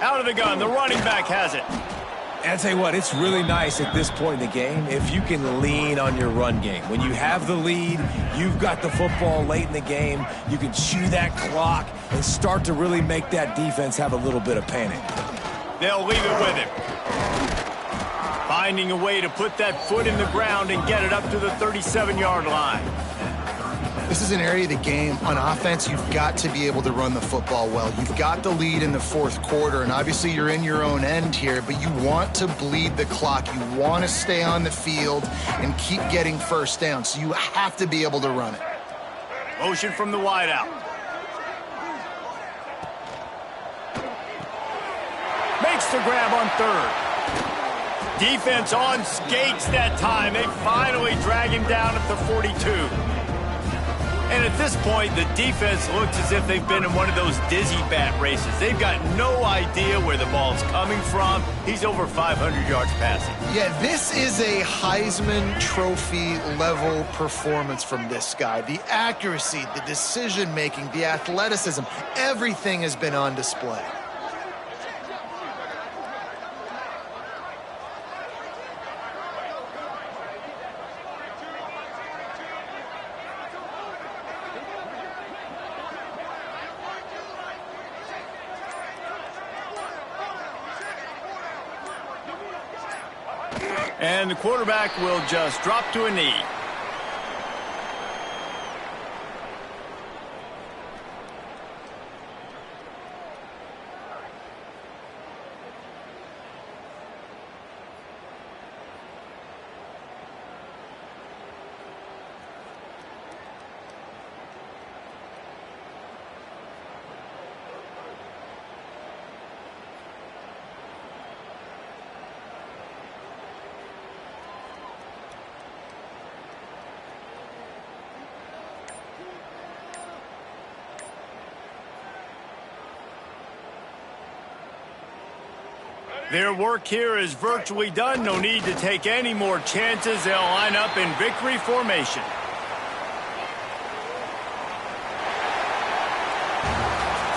Out of the gun, the running back has it. And I tell you what, it's really nice at this point in the game if you can lean on your run game. When you have the lead, you've got the football late in the game, you can chew that clock and start to really make that defense have a little bit of panic. They'll leave it with him. Finding a way to put that foot in the ground and get it up to the 37-yard line. This is an area of the game. On offense, you've got to be able to run the football well. You've got the lead in the fourth quarter, and obviously you're in your own end here, but you want to bleed the clock. You want to stay on the field and keep getting first down, so you have to be able to run it. Motion from the wideout. Makes the grab on third. Defense on skates that time. They finally drag him down at the 42. And at this point, the defense looks as if they've been in one of those dizzy bat races. They've got no idea where the ball's coming from. He's over 500 yards passing. Yeah, this is a Heisman Trophy level performance from this guy. The accuracy, the decision-making, the athleticism, everything has been on display. And the quarterback will just drop to a knee. Their work here is virtually done. No need to take any more chances. They'll line up in victory formation.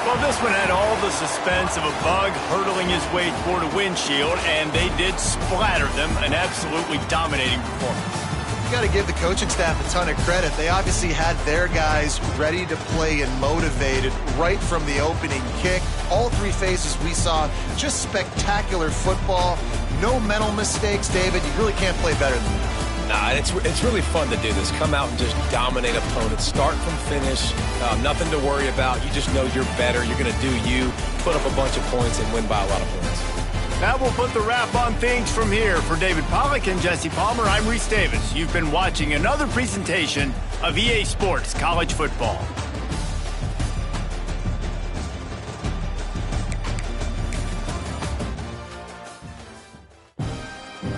Well, this one had all the suspense of a bug hurtling his way toward a windshield, and they did splatter them. An absolutely dominating performance. You got to give the coaching staff a ton of credit. They obviously had their guys ready to play and motivated right from the opening kick. All three phases we saw, just spectacular football. No mental mistakes, David. You really can't play better than that. Nah, it's really fun to do this. Come out and just dominate opponents. Start from finish. Nothing to worry about. You just know you're better. You're going to do you, put up a bunch of points, and win by a lot of points. That will put the wrap on things from here. For David Pollack and Jesse Palmer, I'm Reese Davis. You've been watching another presentation of EA Sports College Football.